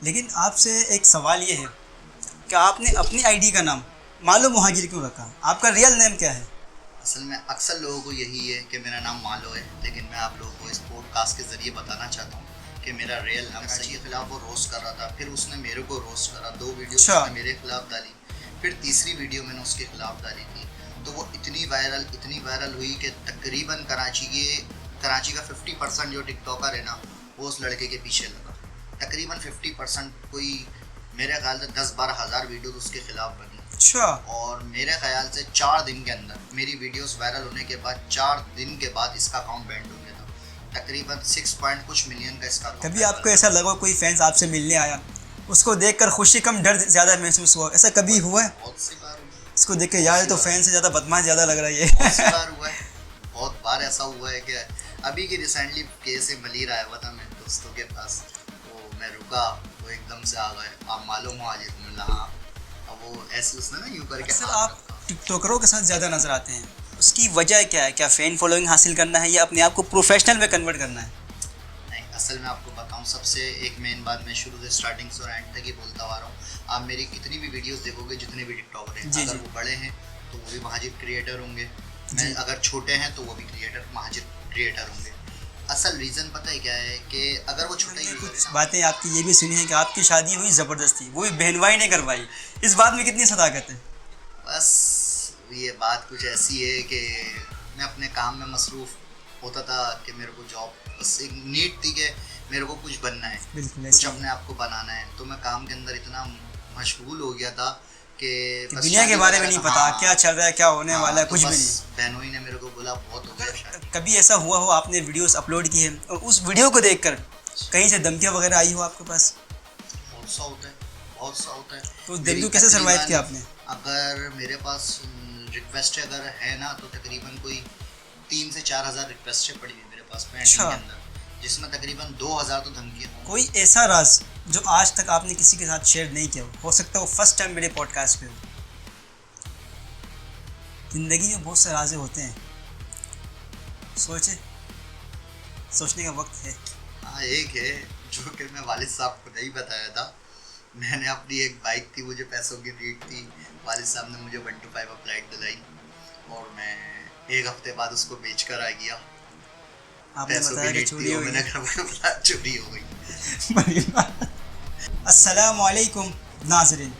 लेकिन आपसे एक सवाल ये है कि आपने अपनी आईडी का नाम मालो मुहाजिर क्यों रखा? आपका रियल नेम क्या है? असल में अक्सर लोगों को यही है कि मेरा नाम मालो है, लेकिन मैं आप लोगों को इस पॉडकास्ट के ज़रिए बताना चाहता हूँ कि मेरा रियल नाम सही के खिलाफ वो रोस्ट कर रहा था। फिर उसने मेरे को रोस्ट करा, 2 वीडियो उसने मेरे खिलाफ डाली, फिर तीसरी वीडियो मैंने उसके खिलाफ डाली थी। तो वो इतनी वायरल हुई कि तकरीबन कराची का 50% जो टिकटॉकर है ना, वो उस लड़के के पीछे लगा। तकरीबन 50%, कोई मेरे ख्याल से 10-12 हज़ार वीडियो उसके खिलाफ बनी। अच्छा। और मेरे ख्याल से 4 दिन के अंदर मेरी वीडियोस वायरल होने के बाद 4 दिन के बाद इसका अकाउंट बैंड हो गया था। तकरीबन 6 पॉइंट कुछ मिलियन का इसका। कभी आपको ऐसा लगा कोई फैंस आपसे मिलने आया, उसको देखकर खुशी कम डर ज़्यादा महसूस हुआ? ऐसा कभी हुआ है? बहुत सी बार हुआ है। इसको देख के यार तो फैन से ज़्यादा बदमाश ज़्यादा लग रहा है ये। बहुत सी बार हुआ है, बहुत बार ऐसा हुआ है कि अभी की रिसेंटली केस है, मलिर आया हुआ था मेरे दोस्तों के पास, तो मैं रुका, वो एकदम से आ गए, आप मालूम हो आज मिला। हाँ, अब वो ऐसे उसने ना यूँ करके। सर, आप टिकटॉकरों के साथ ज़्यादा नजर आते हैं, उसकी वजह क्या है? क्या फ़ैन फॉलोइंग हासिल करना है या अपने आप को प्रोफेशनल में कन्वर्ट करना है? नहीं, असल में आपको बताऊं, सबसे एक मेन बात मैं शुरू से स्टार्टिंग से एंड तक ही बोलता आ रहा हूँ। आप मेरी कितनी भी वीडियोस देखोगे, जितने भी टिकटॉकर हैं, अगर वो बड़े हैं तो वो भी महाजिर क्रिएटर होंगे, मैं अगर छोटे हैं तो वो भी महाजिर क्रिएटर होंगे। असल रीज़न पता है क्या है कि अगर वो छोटा ही। कुछ बातें आपकी ये भी सुनी है कि आपकी शादी हुई ज़बरदस्ती, वो भी बहन भाई ने करवाई, इस बात में कितनी सदाकत है? बस ये बात कुछ ऐसी है कि मैं अपने काम में मसरूफ़ होता था कि मेरे को जॉब बस एक नीड थी कि मेरे को कुछ बनना है, कुछ अपने आप को बनाना है। तो मैं काम के अंदर इतना मशगूल हो गया था कि दुनिया के बारे में नहीं पता क्या चल रहा है, क्या होने वाला है, तो कुछ भी बस नहीं। बहनों ही ने मेरे को बोला बहुत हो गया शादी। कभी ऐसा हुआ हो आपने वीडियोस अपलोड की है और उस वीडियो को देखकर कहीं से धमकियाँ वगैरह आई हो आपके पास? बहुत सा होता है, बहुत सा होता है। तो धमकियों कैसे सर्वाइव किया आपने? अगर मेरे पास रिक्वेस्ट अगर है ना, तो तकरीबन कोई 3 से 4 हज़ार रिक्वेस्टें पड़ी हुई मेरे पास पेंडिंग के अंदर, जिसमें तकरीबन 2000 तो धमकियाँ। कोई ऐसा राज जो आज तक आपने किसी के साथ शेयर नहीं किया हो सकता है वो फर्स्ट टाइम मेरे पॉडकास्ट पे हो। ज़िंदगी में बहुत से राज़े होते हैं, सोचने का वक्त है। हाँ, एक है जो कि मैं वालिद साहब को नहीं बताया था। मैंने अपनी एक बाइक थी, मुझे पैसों की नीड थी, वालिद साहब ने मुझे 125 अप्लाइड दिलाई और मैं 1 हफ्ते बाद उसको बेच कर आ गया। आपने बताया कि चोरी हो गई। चोरी हो गई। अस्सलामु अलैकुम नाज़रीन,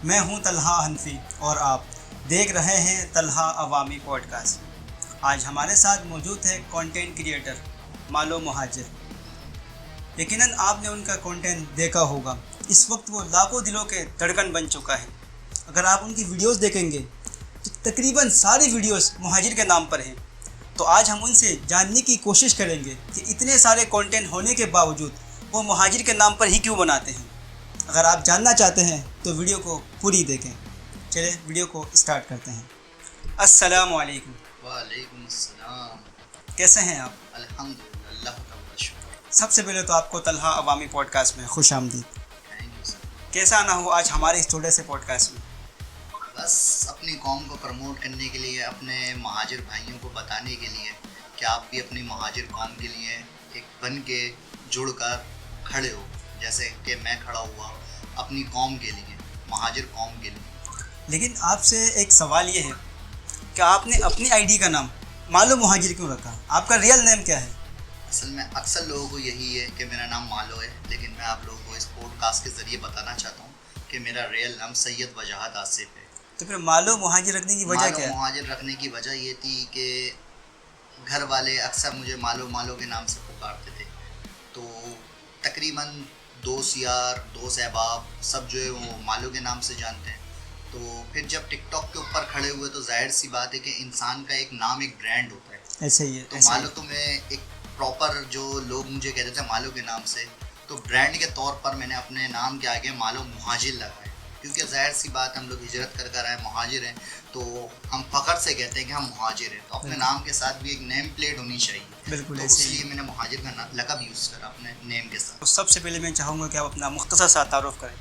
मैं हूं तलहा हनफी और आप देख रहे हैं तलहा अवामी पॉडकास्ट। आज हमारे साथ मौजूद है कंटेंट क्रिएटर मालो मुहाजिर। यकीनन आपने उनका कंटेंट देखा होगा, इस वक्त वो लाखों दिलों के धड़कन बन चुका है। अगर आप उनकी वीडियोस देखेंगे तो तकरीबन सारी वीडियोस मुहाजिर के नाम पर हैं। तो आज हम उनसे जानने की कोशिश करेंगे कि इतने सारे कंटेंट होने के बावजूद वो मुहाजिर के नाम पर ही क्यों बनाते हैं। अगर आप जानना चाहते हैं तो वीडियो को पूरी देखें। चलिए वीडियो को स्टार्ट करते हैं। अस्सलामु अलैकुम। वालेकुम अस्सलाम। कैसे हैं आप? अल्हम्दुलिल्लाह, अल्लाह का बड़ा शुक्र। सबसे पहले तो आपको तलहा अवामी पॉडकास्ट में खुश आमदीद। कैसा आना हो आज हमारे इस छोटे से पॉडकास्ट में? बस अपनी कौम को प्रमोट करने के लिए, अपने महाजिर भाइयों को बताने के लिए कि आप भी अपनी महाजिर कौम के लिए एक बन के जुड़ कर खड़े हो, जैसे कि मैं खड़ा हुआ अपनी कौम के लिए, महाजिर कौम के लिए। लेकिन आपसे एक सवाल ये है कि आपने अपनी आईडी का नाम मालो मुहाजिर क्यों रखा? आपका रियल नेम क्या है? असल में अक्सर लोगों को यही है कि मेरा नाम मालो है, लेकिन मैं आप लोगों को इस पॉडकास्ट के ज़रिए बताना चाहता हूँ कि मेरा रियल नाम सैयद वजाहत आसिफ है। तो फिर मालो मुहाजिर रखने की वजह क्या है? मालो मुहाजिर रखने की वजह ये थी कि घर वाले अक्सर मुझे मालो मालो के नाम से पुकारते थे। तो तकरीबन दोस्त यार, दोस्त अहबाब सब जो है वो मालो के नाम से जानते हैं। तो फिर जब टिकटॉक के ऊपर खड़े हुए तो जाहिर सी बात है कि इंसान का एक नाम, एक ब्रांड होता है। ऐसे ही है। तो मालो तो मैं एक प्रॉपर, जो लोग मुझे कहते थे मालो के नाम से, तो ब्रांड के तौर पर मैंने अपने नाम के आगे मालो मुहाजिर लगाया, क्योंकि जाहिर सी बात हम लोग हिजरत कर आए, मुहाजिर हैं, तो हम फ़ख्र से कहते हैं कि हम मुहाजिर हैं। तो अपने नाम के साथ भी एक नेम प्लेट होनी चाहिए। बिल्कुल, तो इसलिए मैंने मुहाजिर का लक़ब यूज़ करा अपने नेम के साथ। तो सबसे पहले मैं चाहूँगा कि आप अपना मुख्तसर सा तारुफ़ करें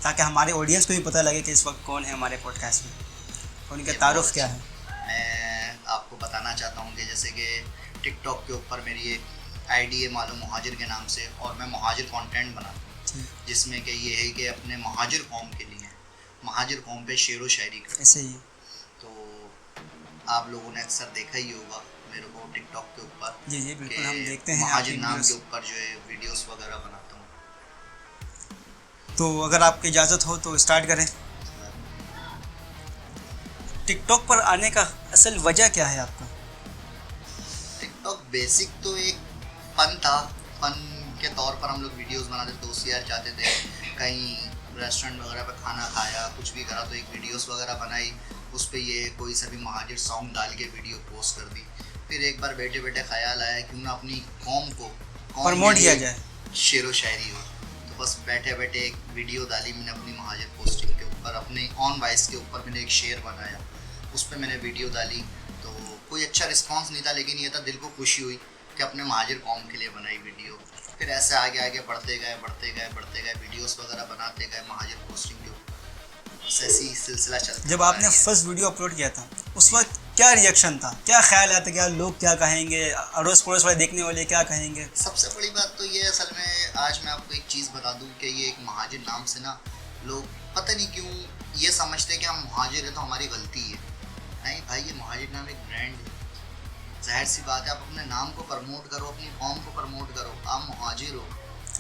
ताकि हमारे ऑडियंस को भी पता लगे कि इस वक्त कौन है हमारे पॉडकास्ट में, उनका तारुफ़ क्या है। मैं आपको बताना चाहता हूँ कि जैसे कि टिकटॉक के ऊपर मेरी एक आईडी है मालूम मुहाजिर के नाम से, और मैं मुहाजिर कंटेंट बनाता हूँ। जिसमें कि ये है कि अपने महाजिर कौम के लिए, महाजिर कौम पे शेर व शायरी करते। ऐसे ही तो आप लोगों ने अक्सर देखा ही होगा मेरे को टिकटॉक के ऊपर। जी जी बिल्कुल, हम देखते हैं महाजिर आपकी नाम वीडियोस। के ऊपर जो है वीडियोस वगैरह बनाता हूँ। तो अगर आपकी इजाज़त हो तो स्टार्ट करें। टिकटॉक पर आने का असल वजह क्या है आपका? टिकटॉक बेसिक तो एक फन था, फन के तौर पर हम लोग वीडियोस बनाते थे, दोस्त यार जाते थे कहीं रेस्टोरेंट वगैरह पर खाना खाया, कुछ भी करा तो एक वीडियोस वगैरह बनाई, उस पर ये कोई सा भी महाजिर सॉन्ग डाल के वीडियो पोस्ट कर दी। फिर एक बार बैठे बैठे ख्याल आया क्यों ना अपनी कौम को प्रमोट किया जाए, शेर व शायरी हो। तो बस बैठे बैठे एक वीडियो डाली मैंने अपनी महाजिर पोस्टिंग के ऊपर, अपने ऑन वॉइस के ऊपर मैंने एक शेर बनाया, उस पर मैंने वीडियो डाली। तो कोई अच्छा रिस्पांस नहीं था, लेकिन ये था दिल को खुशी हुई कि अपने महाजिर कौम के लिए बनाई वीडियो। फिर ऐसे आगे आगे बढ़ते गए वीडियोस वगैरह बनाते गए महाजिर पोस्टिंग के ऊपर, ऐसे ही सिलसिला चलता। जब आपने फर्स्ट वीडियो अपलोड किया था उस वक्त क्या रिएक्शन था, क्या ख्याल आया था, क्या लोग क्या कहेंगे, अड़ोस पड़ोस वाले देखने वाले क्या कहेंगे? सबसे बड़ी बात तो ये असल में आज मैं आपको एक चीज़ बता दूं कि ये एक महाजिर नाम से ना लोग पता नहीं क्यों ये समझते हैं कि हम महाजिर है तो हमारी गलती है। नहीं भाई, ये महाजिर नाम एक ब्रांड है, जाहिर सी बात है। आप अपने नाम को प्रमोट करो, अपनी कौम को प्रमोट करो, आप महाजिर हो,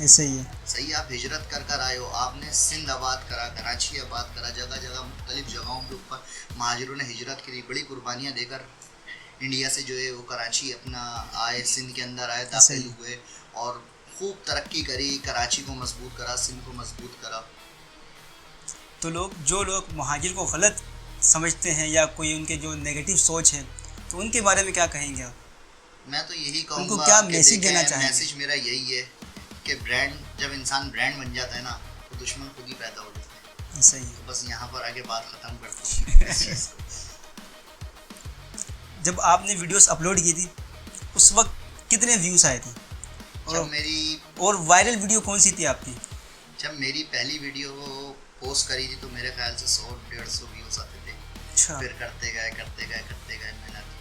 ऐसे ही है। सही, आप हिजरत कर आए हो, आपने सिंध आबाद करा, कराची आबाद करा, जगह जगह मुख्तलिफ जगहों के ऊपर महाजिरों ने हिजरत करी, बड़ी कुर्बानियाँ देकर इंडिया से जो है वो कराची अपना आए, सिंध के अंदर आए, दाखिल हुए और खूब तरक्की करी, कराची को मजबूत करा, सिंध को मजबूत करा। तो जो लोग महाजिर को गलत समझते हैं या कोई उनके जो नेगेटिव सोच है तो उनके बारे में क्या कहेंगे आप? मैं तो यही कहूँगा, उनको क्या मैसेज देना चाहेंगे? मैसेज मेरा यही है कि ब्रांड, जब इंसान ब्रांड बन जाता है ना तो दुश्मन खुद ही पैदा हो जाता है। सही है। तो बस यहाँ पर आगे बात ख़त्म करता हूँ। जब आपने वीडियोस अपलोड की थी उस वक्त कितने व्यूज़ आए थे? और वायरल वीडियो कौन सी थी आपकी? जब मेरी पहली वीडियो पोस्ट करी थी तो मेरे ख्याल से 100-150 व्यूज़ आते थे। अच्छा। फिर करते गए मेहनत।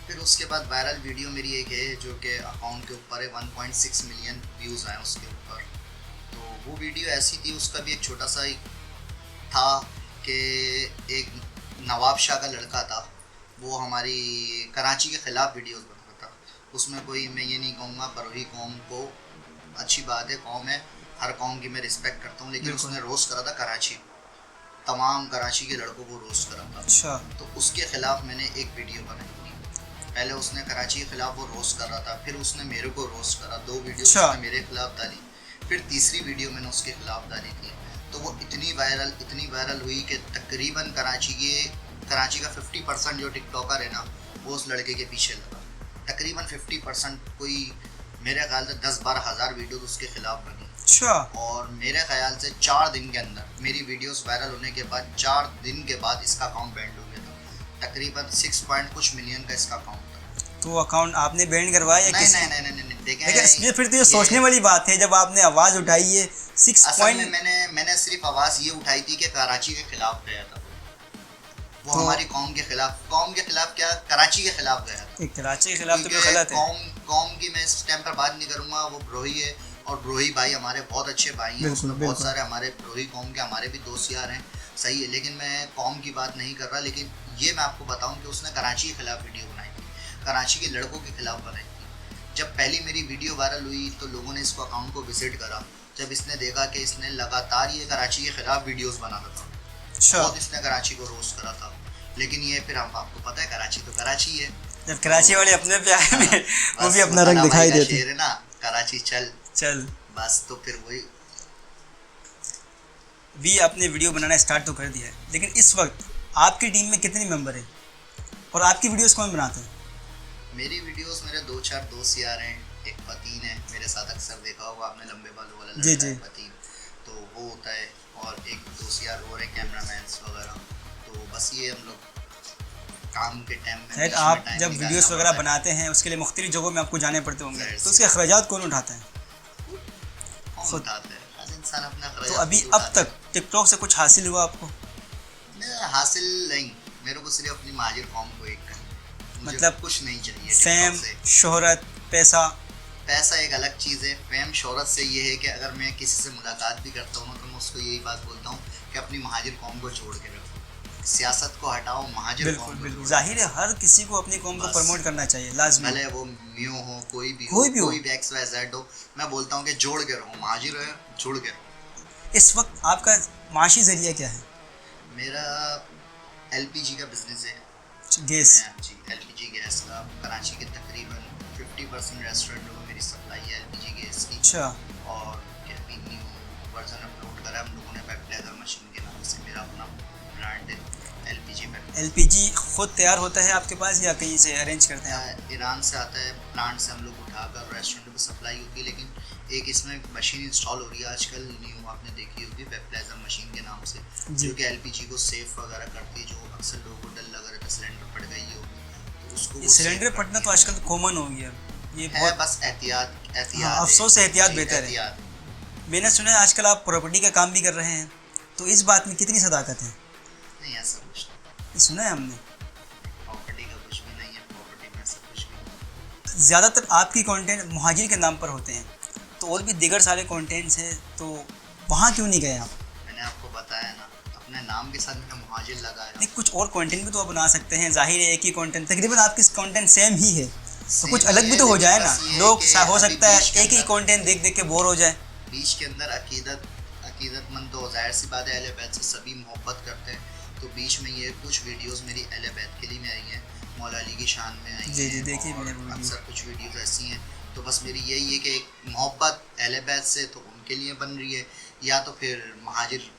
फिर उसके बाद वायरल वीडियो मेरी एक है जो कि अकाउंट के ऊपर है, 1.6 मिलियन व्यूज़ आए उसके ऊपर। तो वो वीडियो ऐसी थी, उसका भी एक छोटा सा ही था कि एक नवाब शाह का लड़का था, वो हमारी कराची के ख़िलाफ़ वीडियोस बनाता था। उसमें कोई, मैं ये नहीं कहूँगा बरोही कौम को, अच्छी बात है, कौम है, हर कौम की मैं रिस्पेक्ट करता हूँ, लेकिन उसने रोस्ट करा था कराची, तमाम कराची के लड़कों को रोस्ट करा था। अच्छा। तो उसके ख़िलाफ़ मैंने एक वीडियो बनाई थी। पहले उसने कराची के ख़िलाफ़ वो रोस्ट कर रहा था, फिर उसने मेरे को रोस्ट करा, 2 वीडियो उसने मेरे ख़िलाफ़ डाली, फिर तीसरी वीडियो मैंने उसके ख़िलाफ़ डाली थी। तो वो इतनी वायरल हुई कि तकरीबन कराची का 50% जो टिकटॉकर है ना वो उस लड़के के पीछे लगा। तकरीबन 50%, कोई मेरे ख्याल से 10-12 हज़ार वीडियोस उसके ख़िलाफ़ बनी। अच्छा। और मेरे ख्याल से 4 दिन के अंदर मेरी वीडियोस वायरल होने के बाद 4 दिन के बाद इसका अकाउंट बैंड हो गया था। तकरीबन 6 पॉइंट कुछ मिलियन का इसका अकाउंट था। तो अकाउंट आपने बैंड करवाया या किसी? नहीं, देखें, इसमें फिर तो ये सोचने वाली बात है, जब आपने आवाज़ उठाई है 6 पॉइंट। मैंने सिर्फ आवाज़ ये उठाई थी कि कराची के खिलाफ गया था, वो तो हमारी कौम के खिलाफ क्या, कराची के खिलाफ गया था। कराची के खिलाफ तो गलत है। कौम की मैं इस टाइम पर बात नहीं करूँगा, वो ब्रोही है और ब्रोही भाई हमारे बहुत अच्छे भाई हैं, उसमें बहुत सारे हमारे ब्रोही कौम के हमारे भी दोस्त यार हैं, सही है, लेकिन मैं कौम की बात नहीं कर रहा। लेकिन ये मैं आपको बताऊं कि उसने कराची के खिलाफ वीडियो बनाई थी, कराची के लड़कों के खिलाफ बनाई थी। जब पहली मेरी वीडियो वायरल हुई तो लोगों ने इसको अकाउंट को विजिट करा, जब इसने देखा कि इसने लगातार ये कराची के खिलाफ वीडियोस बनाता था, बहुत इसने कराची को रोस्ट करा था। लेकिन ये फिर हम, आपको पता है कराची तो कराची है, जब कराची वाले अपने पे आए वो भी अपना रंग दिखाई देते हैं ना, कराची चल बस। तो फिर वही भी आपने वीडियो बनाना स्टार्ट तो कर दिया है, लेकिन इस वक्त आपकी टीम में कितने मेंबर हैं और आपकी वीडियोस कौन बनाते हैं? मेरी वीडियोस मेरे 2-4 दोस्त यार हैं, एक पतीन है मेरे साथ, अक्सर देखा होगा आपने, लंबे बालों वाला लड़का है पतीन, तो वो होता है, और एक दोस्त यार और है कैमरामैन वगैरह। तो बस ये हम लोग काम के टाइम में, आप जब वीडियोस वगैरह बनाते हैं उसके लिए मुख्तलिफ जगहों में आपको जाने पड़ते होंगे, तो उसके अखराजात कौन उठाते हैं? खुद उठाते हैं, हर इंसान अपना अखराजात। तो अभी अब तक टिकटॉक से कुछ हासिल हुआ आपको? हासिल नहीं, मेरे को सिर्फ अपनी महाजिर कौम को एक, मतलब कुछ नहीं चाहिए, फेम, शोहरत, पैसा? पैसा एक अलग चीज़ है, फेम शोहरत से ये है कि अगर मैं किसी से मुलाकात भी करता हूँ तो मैं उसको यही बात बोलता हूँ कि अपनी महाजिर कौम को जोड़ के रखो, सियासत को हटाओ, महाजिर कौम को जोड़ो। जाहिर है हर किसी को अपनी कौम को प्रमोट करना चाहिए, लाजमी। भले वो म्यू हो, कोई भी XYZ हो, मैं बोलता हूँ कि जोड़ के रहो, महाजिर है, जोड़ के रहो। इस वक्त आपका माशी जरिया क्या है? मेरा LPG का बिजनेस है, गैस जी, LPG गैस का। कराची के तकरीबन 50% रेस्टोरेंटों को मेरी सप्लाई है LPG गैस की। अच्छा। और अभी न्यू वर्जन अपलोड करा हम लोगों ने वेबलेजर मशीन के नाम से, मेरा अपना ब्रांड है LPG खुद तैयार होता है आपके पास या कहीं से अरेंज करते हैं? ईरान से आता है, प्लांट से हम लोग उठाकर रेस्टोरेंट में सप्लाई होती है। लेकिन एक इसमें मशीन इंस्टॉल हो रही है आजकल न्यू, आपने देखी होगी, वेबलेजर मशीन के नाम से, जो कि LPG को सेफ वगैरह करती है। जो अक्सर लोगों को डर लग रहा था सिलेंडर फट गई हो तो उसको, सिलेंडर फटना तो आजकल कॉमन हो गया, ये बहुत बस एहतियात अफसोस है, एहतियात बेहतर है। मैंने सुना है आजकल आप प्रॉपर्टी का काम भी कर रहे हैं, तो इस बात में कितनी सदाकत है? नहीं, ऐसा कुछ नहीं, सुना है हमने, प्रॉपर्टी का कुछ भी नहीं है, प्रॉपर्टी में ऐसा कुछ भी। ज़्यादातर आपकी कंटेंट मुहाजिर के नाम पर होते हैं, तो और भी दीगर सारे कंटेंट्स हैं, तो वहाँ क्यों नहीं गए आप? मैंने आपको बताया ना, अपने नाम के साथ मैंने मुहाजिर लगाया। नहीं, कुछ और कंटेंट भी तो आप बना सकते हैं, जाहिर है एक ही कंटेंट, तकरीबन आपकी कंटेंट सेम ही है, तो कुछ अलग भी तो हो जाए ना। लोग हो सकता है एक ही कंटेंट देख देख के बोर हो जाए। बीच के अंदर अकीदतमंद तो जाहिर सी बात है, अहले बैत से सभी मोहब्बत करते हैं, तो बीच में ये कुछ वीडियोस मेरी अहले बैत के लिए में आई हैं, मौला अली की शान में आई हैं। जी देखिए मैंने अक्सर कुछ वीडियोस ऐसी हैं, तो बस मेरी यही है कि एक मोहब्बत अहले बैत से तो उनके लिए बन रही है, या तो फिर महाजिर,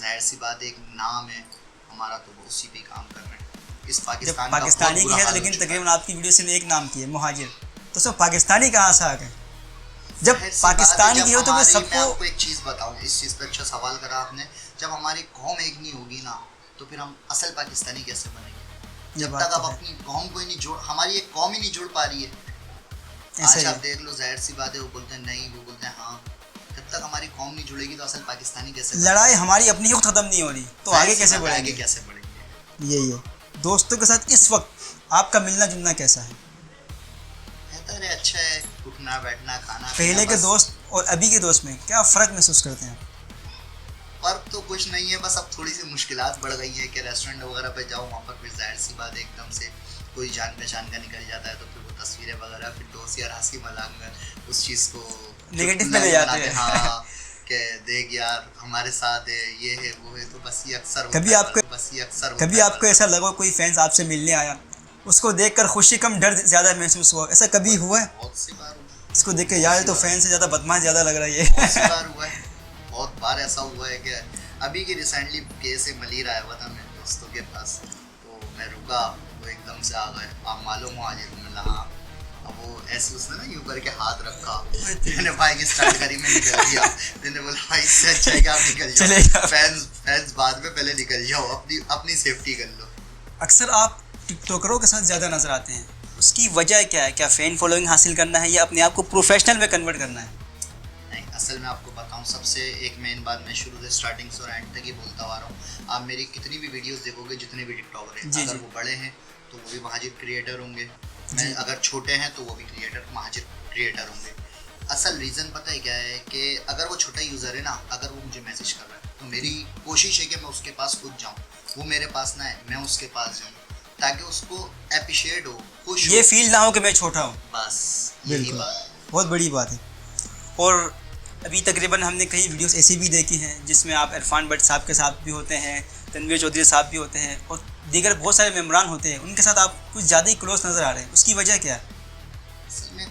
जाहिर सी बात एक नाम है हमारा, तो वो उसी पे काम कर रहे हैं। इस पाकिस्तानी की है, लेकिन तकरीबन आपकी वीडियो से एक नाम की है मुहाजिर, तो सब पाकिस्तानी कहाँ से आ गए? जब पाकिस्तान की हो तो मैं सबको आपको एक चीज़ बताऊं, इस चीज़ पे अच्छा सवाल करा आपने। जब हमारी कौम एक नहीं होगी ना, तो फिर हम असल पाकिस्तानी कैसे बनेंगे? जब तक आप अपनी कौम को ही नहीं जोड़, हमारी एक कौम ही नहीं जुड़ पा रही है। आज आप देख लो, जाहिर सी बात है, वो बोलते हैं नहीं, वो बोलते हैं हाँ। जब तक हमारी कौम नहीं जुड़ेगी तो असल पाकिस्तानी कैसे? लड़ाई हमारी अपनी खुद खत्म नहीं हो रही, तो आगे कैसे बढ़ेंगे? यही है। दोस्तों के साथ इस वक्त आपका मिलना जुलना कैसा है? बेहतर है, अच्छा है, उठना बैठना खाना। पहले के दोस्त और अभी के दोस्त में क्या फ़र्क महसूस करते हैं? फ़र्क तो कुछ नहीं है, बस अब थोड़ी सी मुश्किलात बढ़ गई है कि रेस्टोरेंट वगैरह पे जाओ, वहाँ पर फिर जाहिर सी बात है एकदम से कोई जान पहचान का निकल जाता है, तो फिर वो तस्वीरें वगैरह, फिर दोस्त यार हंसी मजाक में उस चीज़ को नेगेटिव पे ले जाते हैं। हाँ, कि देख यार हमारे साथ है, ये है वो है, तो बस ये अक्सर कभी आपको ऐसा लगा कोई फैंस आपसे मिलने आया, उसको देखकर खुशी कम डर ज़्यादा महसूस हुआ, ऐसा कभी हुआ है? बहुत सी बार हुआ है। इसको देख के यार तो फैन से ज़्यादा बदमाश ज़्यादा लग रहा है, ये बहुत सी बार हुआ है, बहुत बार ऐसा हुआ है कि अभी की रिसेंटली केस मलीर आया हुआ था मेरे दोस्तों के पास, तो मैं रुका, वो एकदम से आ गए, आप मालूम हो आज मिला? हाँ। अब वो ऐसे उसने ना यूँ करके हाथ रखा, मैंने भाई की स्टार्ट करी, मैं निकल गया। मैंने बोला भाई इससे अच्छा है कि आप निकल जाओ, फैंस बाद में, पहले निकल जाओ, अपनी सेफ्टी कर लो। अक्सर आप टिकटॉकरों के साथ ज़्यादा नजर आते हैं, उसकी वजह क्या है? क्या फ़ैन फॉलोइंग हासिल करना है या अपने आप को प्रोफेशनल में कन्वर्ट करना है? नहीं, असल में आपको बताऊं, सबसे एक मेन बात मैं शुरू से स्टार्टिंग से और एंड तक ही बोलता आ रहा हूँ। आप मेरी कितनी भी वीडियोस देखोगे, जितने भी टिकटॉकर हैं, अगर वो बड़े हैं तो वो भी महाजिर क्रिएटर होंगे, मैं अगर छोटे हैं तो वो भी महाजिर क्रिएटर होंगे। असल रीज़न पता है क्या है कि अगर वो छोटा यूज़र है ना, अगर वो मुझे मैसेज कर रहा है, तो मेरी कोशिश है कि मैं उसके पास खुद जाऊँ, वो मेरे पास ना है, मैं उसके पास जाऊँ, ताकि उसको अप्रिशिएट हो, खुश ये फील ना हो कि मैं छोटा हूँ। बस यही बात, बहुत बड़ी बात है। और अभी तकरीबन हमने कई वीडियोस ऐसी भी देखी हैं जिसमें आप इरफान भट्ट साहब के साथ भी होते हैं, तनवीर चौधरी साहब भी होते हैं, और दीगर बहुत सारे मेम्बरान होते हैं, उनके साथ आप कुछ ज़्यादा ही क्लोज नज़र आ रहे हैं, उसकी वजह क्या है? असल में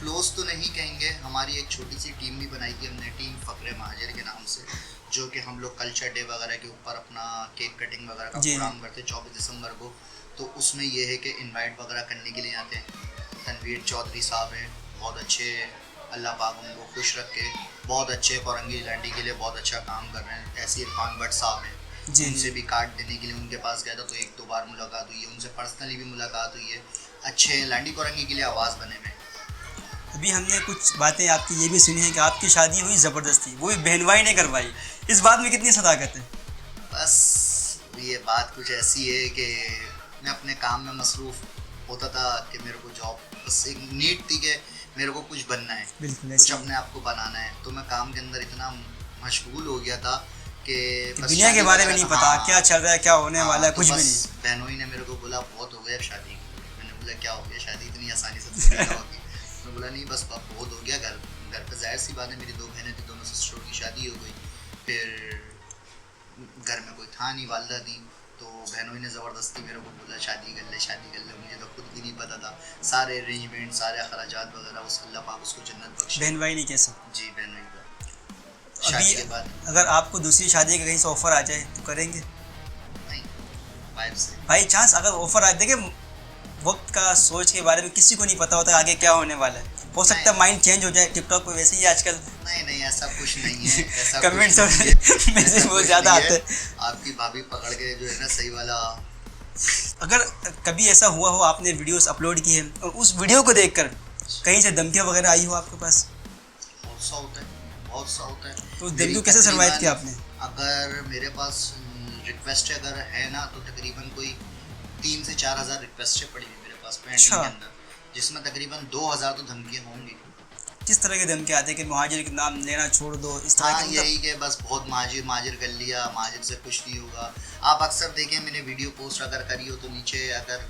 क्लोज तो नहीं कहेंगे, हमारी एक छोटी सी टीम भी बनाई थी हमने, टीम फ़क्र महाजिर के नाम से, जो कि हम लोग कल्चर डे वगैरह के ऊपर अपना केक कटिंग वगैरह का प्रोग्राम करते 24 दिसंबर को। तो उसमें ये है कि इनवाइट वगैरह करने के लिए आते हैं। तनवीर चौधरी साहब हैं, बहुत अच्छे, अल्लाह पाक उनको खुश रखे, बहुत अच्छे औरंगी लैंडी के लिए बहुत अच्छा काम कर रहे हैं। ऐसे इरफान भट्ट साहब हैं, उनसे भी कार्ड देने के लिए उनके पास गया था, तो 1-2 बार मुलाकात हुई है, उनसे पर्सनली भी मुलाकात हुई है, अच्छे लैंडी औरंगी के लिए आवाज़ बने हुए। अभी हमने कुछ बातें आपकी ये भी सुनी है कि आपकी शादी हुई ज़बरदस्ती, वो भी बहनवाई ने करवाई, इस बात में कितनी सदाकत है? बस ये बात कुछ ऐसी है कि मैं अपने काम में मसरूफ़ होता था कि मेरे को जॉब बस एक नीड थी कि मेरे को कुछ बनना है, बिल्कुल कुछ अपने आप को बनाना है। तो मैं काम के अंदर इतना मशगूल हो गया था कि दुनिया के बारे में नहीं पता क्या चल रहा है, क्या होने वाला है, कुछ भी नहीं। बहनोई ने मेरे को बोला बहुत हो गया शादी, मैंने बोला क्या हो गया शादी, इतनी आसानी से थोड़ी ना होगी। मैं बोला नहीं बस बहुत हो गया, घर पे जाहिर सी बात है मेरी 2 बहनें थी, दोनों सिस्टरों की शादी हो गई, फिर घर में कोई था नहीं, वालदा थी, तो बहनोई ने ज़बरदस्ती मेरे को बोला शादी कर ले। मुझे तो खुद भी नहीं पता था, सारे अरेंजमेंट, सारे अखराजात वगैरह उस अल्लाह पाक उसको जन्नत बख्शे। बहन भाई नहीं कैसा जी बहनोई का। अभी के बाद अगर आपको दूसरी शादी का कहीं से ऑफर आ जाए तो करेंगे? नहीं, वाइफ से भाई चांस अगर ऑफर आ देखे, वक्त का सोच के बारे में किसी को नहीं पता होता आगे क्या होने वाला है, हो सकता है माइंड चेंज हो जाए। टिकटॉक पे वैसे ही आजकल नहीं ऐसा कुछ नहीं है, ऐसा कमेंट्स और मैसेज बहुत ज़्यादा आते हैं। आपकी भाभी पकड़ के जो है ना सही वाला। अगर कभी ऐसा हुआ हो आपने वीडियोस अपलोड की है और उस वीडियो को देखकर कहीं से धमकियाँ वगैरह आई हो आपके पास? बहुत सा होता है। तो धमकियों कैसे सर्वाइव किया आपने? अगर मेरे पास रिक्वेस्ट अगर है ना तो तकरीबन कोई 3 से 4 हज़ार रिक्वेस्टें पड़ी हुई मेरे पास पेंडिंग के अंदर, जिसमें तकरीबन 2000 तो धमकियाँ होंगी। किस तरह के धमकी आते हैं कि मुहाजिर के नाम लेना छोड़ दो, इस तरह हाँ के? यही कि बस बहुत माजिर कर लिया, माजिर से कुछ नहीं होगा। आप अक्सर देखें मैंने वीडियो पोस्ट अगर करी हो तो नीचे अगर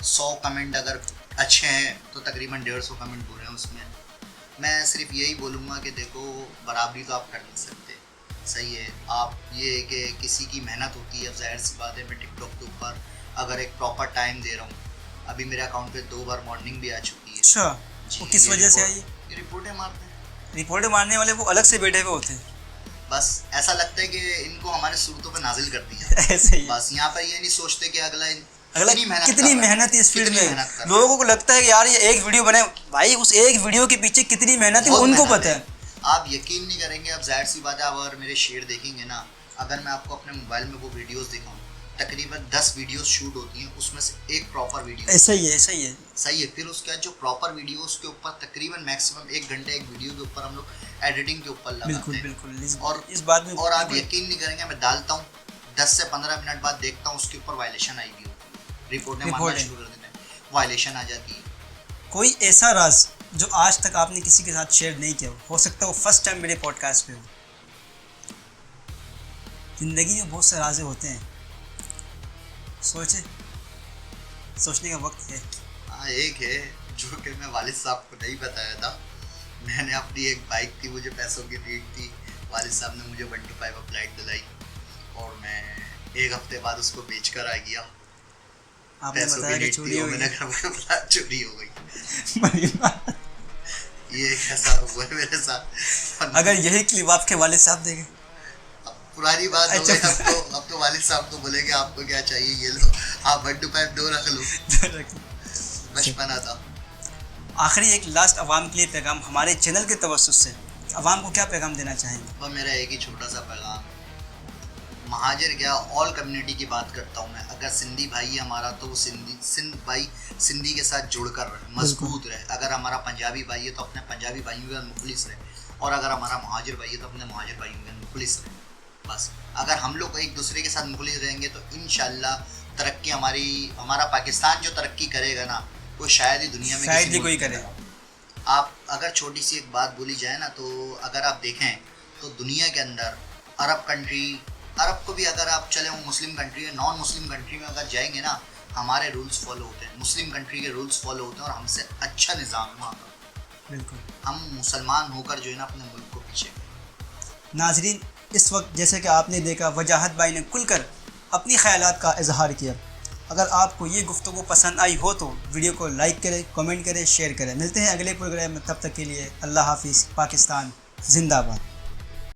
100 कमेंट अगर अच्छे हैं तो तकरीबन 150 कमेंट बुरे हैं उसमें। मैं सिर्फ यही बोलूँगा कि देखो बराबरी तो आप कर नहीं सकते, सही है। आप ये कि किसी की मेहनत होती है, अब जाहिर सी बात है मैं टिकटॉक के ऊपर अगर एक प्रॉपर टाइम दे रहा हूँ, अभी मेरे अकाउंट पे 2 बार वार्निंग भी आ चुकी है। अच्छा, वो किस वजह से आई? रिपोर्टें मारते हैं। रिपोर्टें मारने वाले वो अलग से बैठे हुए होते हैं, बस ऐसा लगता है कि इनको हमारे सूरतों पे नाजिल कर दिया। ऐसे ही बस यहाँ पर ये नहीं सोचते कि अगला कितनी मेहनत है इस फील्ड में। लोगों को लगता है कि यार ये एक वीडियो बने, भाई उस एक वीडियो के पीछे कितनी मेहनत है उनको पता है। आप यकीन नहीं करेंगे, अब जाहिर सी बात है, आप अगर मेरे शेयर देखेंगे ना, अगर मैं आपको अपने मोबाइल में वो वीडियोस दिखाऊं, तकरीबन 10 वीडियोस शूट होती हैं, उसमें से एक प्रॉपर वीडियो। ऐसा ही है सही है। फिर उसके बाद जो प्रॉपर वीडियो उसके ऊपर तकरीबन मैक्सिमम 1 घंटे एक वीडियो के ऊपर हम लोग एडिटिंग के ऊपर लगाते हैं। बिल्कुल। और इस बात में और आप यकीन नहीं करेंगे, मैं डालता हूँ 10 से 15 मिनट बाद देखता हूँ उसके ऊपर वायलेशन आई हुई होती, रिपोर्टें मारना शुरू कर देते हैं, वायलेशन आ जाती है। कोई ऐसा राज जो आज तक आपने किसी के साथ शेयर नहीं किया हो सकता है वो फर्स्ट टाइम मेरे पॉडकास्ट पे हो। ज़िंदगी में बहुत से राज़े होते हैं, सोचने का वक्त है। हाँ, एक है जो कि मैं वालिद साहब को नहीं बताया था। मैंने अपनी एक बाइक थी, मुझे पैसों की नीड थी, वालिद साहब ने मुझे 125 फ्लाइट दिलाई और मैं 1 हफ्ते बाद उसको बेच कर आ गया। आपने बताया कि चोरी हो गई। चोरी हो गई। ये कैसा हुआ मेरे साथ। अगर यही क्लिप आपके वालिद साहब देखें, पुरानी बात हो गई। अब तो वालिद साहब को बोलेंगे आपको क्या चाहिए ये लो, आप 125 दो रख लो। बचपना था। आखिरी एक लास्ट अवाम के लिए पैगाम हमारे चैनल के तवज्जुह से अवाम को क्या पैगाम देना चाहेंगे? वह मेरा एक ही छोटा सा पैगाम है, महाजिर क्या ऑल कम्युनिटी की बात करता हूँ मैं। अगर सिंधी भाई है हमारा तो वो सिंध भाई सिंधी के साथ जुड़कर रहे, मजबूत रहे। अगर हमारा पंजाबी भाई है तो अपने पंजाबी भाइयों के मुखलिस रहे, और अगर हमारा महाजिर भाई है तो अपने महाजिर भाइयों के मुखलिस रहे। बस अगर हम लोग एक दूसरे के साथ मुखलिस रहेंगे तो इंशाल्लाह तरक्की हमारा पाकिस्तान जो तरक्की करेगा ना, वो शायद ही दुनिया में शायद ही कोई करे। आप अगर छोटी सी एक बात बोली जाए ना, तो अगर आप देखें तो दुनिया के अंदर अरब को भी अगर आप चले, वो मुस्लिम कंट्री है, नॉन मुस्लिम कंट्री में अगर जाएंगे ना, हमारे रूल्स फॉलो होते हैं, मुस्लिम कंट्री के रूल्स फॉलो होते हैं, और हमसे अच्छा निज़ाम है वहाँ का। बिल्कुल। हम मुसलमान होकर जो है ना अपने मुल्क को पीछे। नाजरीन, इस वक्त जैसे कि आपने देखा वजाहत भाई ने खुलकर अपनी ख्यालात का इजहार किया। अगर आपको ये गुफ्तगू पसंद आई हो तो वीडियो को लाइक करें, कमेंट करें, शेयर करें। मिलते हैं अगले प्रोग्राम में, तब तक के लिए अल्लाह हाफिज़। पाकिस्तान जिंदाबाद।